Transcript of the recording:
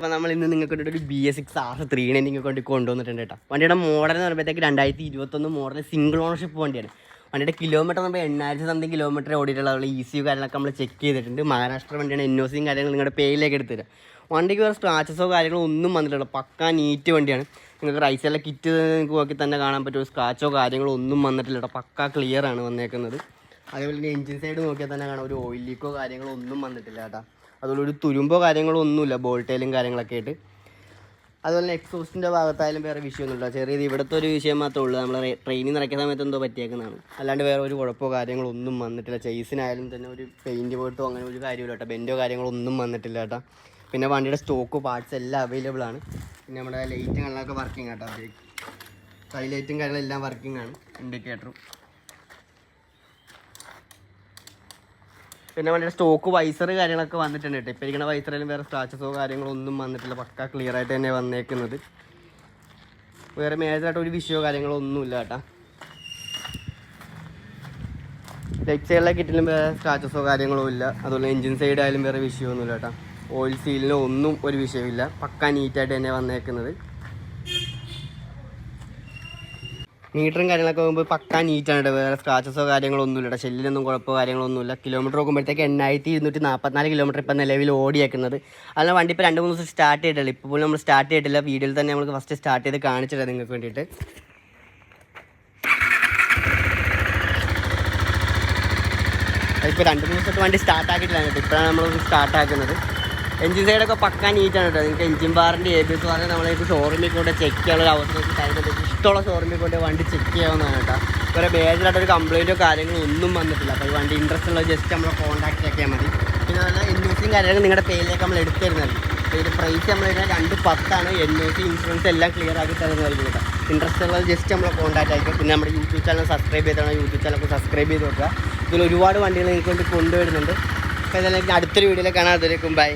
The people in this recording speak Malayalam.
അപ്പോൾ നമ്മൾ ഇന്ന് നിങ്ങൾക്ക് ഒരു BS6 R3 നിങ്ങൾക്ക് കൊണ്ടുവന്നിട്ടുണ്ട് കേട്ടോ. വണ്ടിയുടെ മോഡൽ എന്ന് പറയുമ്പോഴത്തേക്ക് 2021 മോഡൽ സിംഗിൾ ഓണർഷിപ്പ് വണ്ടിയാണ്. വണ്ടിയുടെ കിലോമീറ്റർ എന്ന് പറയുമ്പോൾ 8000 സംതിങ് കിലോമീറ്റർ ഓടിയിട്ടുള്ള ECU കാര്യങ്ങളൊക്കെ നമ്മൾ ചെക്ക് ചെയ്തിട്ടുണ്ട്. മഹാരാഷ്ട്ര വണ്ടിയാണ്. NOCയും കാര്യങ്ങൾ നിങ്ങളുടെ പേരിലേക്ക് എടുത്ത് തരാം. വണ്ടിക്ക് വേറെ സ്ക്രാച്ചസോ കാര്യങ്ങളോ ഒന്നും വന്നിട്ടില്ല. പക്കാ നീറ്റ് വണ്ടിയാണ്. നിങ്ങൾക്ക് റൈറ്റ് സൈഡിലെ കിറ്റ് നിങ്ങൾക്ക് നോക്കി തന്നെ കാണാൻ പറ്റും. സ്ക്രാച്ചോ കാര്യങ്ങളോ ഒന്നും വന്നിട്ടില്ല കേട്ടോ. പക്കാ ക്ലിയർ ആണ് വന്നേക്കുന്നത്. അതേപോലെ തന്നെ എഞ്ചിൻ സൈഡ് നോക്കിയാൽ തന്നെ കാണാം, ഒരു ഓയിൽ ലീക്കോ കാര്യങ്ങളോ ഒന്നും വന്നിട്ടില്ല കേട്ടോ. അതുപോലെ ഒരു തുരുമ്പോ കാര്യങ്ങളോ ഒന്നുമില്ല, ബോൾട്ടയിലും കാര്യങ്ങളൊക്കെ ആയിട്ട്. അതുപോലെ തന്നെ എക്സോസ്റ്റിൻ്റെ ഭാഗത്തായാലും വേറെ വിഷയമൊന്നുമില്ല. ചെറിയത് ഇവിടുത്തെ ഒരു വിഷയം മാത്രമേ ഉള്ളൂ. നമ്മൾ ട്രെയിനിൽ നിറയ്ക്കുന്ന സമയത്ത് എന്തോ പറ്റിയേക്കുന്നതാണ്. അല്ലാണ്ട് വേറെ ഒരു കുഴപ്പമോ കാര്യങ്ങളോ ഒന്നും വന്നിട്ടില്ല. ചേസിനായാലും തന്നെ ഒരു പെയിൻറ്റ് പോയിട്ടോ അങ്ങനെ ഒരു കാര്യമില്ല കേട്ടോ. ബെൻറ്റോ കാര്യങ്ങളോ ഒന്നും വന്നിട്ടില്ല കേട്ടോ. പിന്നെ വണ്ടിയുടെ സ്റ്റോക്ക് പാർട്സ് എല്ലാം അവൈലബിൾ ആണ്. പിന്നെ നമ്മുടെ ലൈറ്റുകളിലൊക്കെ വർക്കിംഗ് കേട്ടോ. സ്കൈ ലൈറ്റും കാര്യങ്ങളെല്ലാം വർക്കിംഗ് ആണ്, ഇൻഡിക്കേറ്ററും. പിന്നെ വണ്ടിയുടെ സ്റ്റോക്ക് വൈസർ കാര്യങ്ങളൊക്കെ വന്നിട്ടുണ്ട് കേട്ടോ. ഇപ്പോൾ ഇരിക്കുന്ന വൈസറിലും വേറെ സ്ക്രാച്ചസോ കാര്യങ്ങളോ ഒന്നും വന്നിട്ടില്ല. പക്ക ക്ലിയർ ആയിട്ട് തന്നെ വന്നേക്കുന്നത്. വേറെ മേജറായിട്ട് ഒരു വിഷയമോ കാര്യങ്ങളോ ഒന്നുമില്ല കേട്ടോ. ലെഫ്റ്റ് സൈഡിലെ കിറ്റിലും വേറെ സ്ക്രാച്ചസോ കാര്യങ്ങളോ ഇല്ല. അതുപോലെ എഞ്ചിൻ സൈഡ് ആയാലും വേറെ വിഷയമൊന്നുമില്ല കേട്ടോ. ഓയിൽ സീലിനോ ഒന്നും ഒരു വിഷയമില്ല. പക്ക നീറ്റായിട്ട് തന്നെ വന്നേക്കുന്നത്. മീറ്ററും കാര്യങ്ങളൊക്കെ പോകുമ്പോൾ പക്കാ നീറ്റാണ് കേട്ടോ. വേറെ സ്ക്രാച്ചസോ കാര്യങ്ങളോ ഒന്നുമില്ല കേട്ടോ. ഷെല്ലിലൊന്നും കുഴപ്പമോ കാര്യങ്ങളൊന്നുമില്ല. കിലോമീറ്റർ നോക്കുമ്പോഴത്തേക്ക് 8244 കിലോമീറ്റർ ഇപ്പം നിലവിൽ ഓടിയേക്കുന്നത്. അതിന് വണ്ടി ഇപ്പോൾ 2-3 ദിവസം സ്റ്റാർട്ട് ചെയ്തിട്ടില്ല. ഇപ്പോൾ പോലും നമ്മൾ സ്റ്റാർട്ട് ചെയ്തിട്ടില്ല. വീഡിയോയിൽ തന്നെ നമുക്ക് ഫസ്റ്റ് സ്റ്റാർട്ട് ചെയ്ത് കാണിച്ചില്ല നിങ്ങൾക്ക് വേണ്ടിയിട്ട്. ഇപ്പോൾ 2-3 ദിവസമായിട്ട് വണ്ടി സ്റ്റാർട്ടാക്കിയിട്ടില്ല കേട്ടോ. ഇപ്പോഴാണ് നമ്മൾ സ്റ്റാർട്ടാക്കുന്നത്. എഞ്ചിൻ സൈഡൊക്കെ പക്കാ നീറ്റാണ് കേട്ടോ. നിങ്ങൾക്ക് എഞ്ചിൻ ബാറിൻ്റെ ABS ബാറിന് നമ്മളേക്ക് ഷോറൂമിൽ കൊണ്ട് ചെക്ക് ചെയ്യാനുള്ള അവസരം കാര്യങ്ങൾ ഇഷ്ടമുള്ള ഷോറൂമിൽ കൊണ്ട് വണ്ടി ചെക്ക് ചെയ്യാവുന്നതാണ് കേട്ടോ. വേറെ മേജറായിട്ടൊരു കംപ്ലയിൻറ്റോ കാര്യങ്ങളോ ഒന്നും വന്നിട്ടില്ല. അപ്പോൾ ഈ വണ്ടി ഇൻട്രസ്റ്റ് ഉള്ള ജസ്റ്റ് നമ്മൾ കോൺടാക്ട് ആക്കിയാൽ മതി. പിന്നെ അതുപോലെ NOCയും കാര്യങ്ങളും നിങ്ങളുടെ പേരിലേക്ക് നമ്മൾ എടുത്തു തരുന്നതായിരിക്കും. അപ്പോൾ ഇതിൻ്റെ പ്രൈസ് നമ്മൾ ഇതിന് 210 NOC ഇൻഷുറൻസ് എല്ലാം ക്ലിയർ ആക്കി തരുന്നതായിരിക്കും കേട്ടോ. ഇൻട്രസ്റ്റ് ഉള്ളത് ജസ്റ്റ് നമ്മൾ കോൺടാക്ട് ആയിരിക്കും. പിന്നെ നമ്മുടെ യൂട്യൂബ് ചാനൽ സബ്സ്ക്രൈബ് ചെയ്താണ്. യൂട്യൂബ് ചാനലൊക്കെ സബ്സ്ക്രൈബ് ചെയ്ത് നോക്കുക. ഇതിൽ ഒരുപാട് വണ്ടികൾ നിങ്ങൾക്ക് കൊണ്ട് കൊണ്ടുവരുന്നുണ്ട്. അപ്പോൾ ഇതെല്ലാം അടുത്തൊരു വീഡിയോയിൽ കാണാം. അതിലേക്കും ബൈ.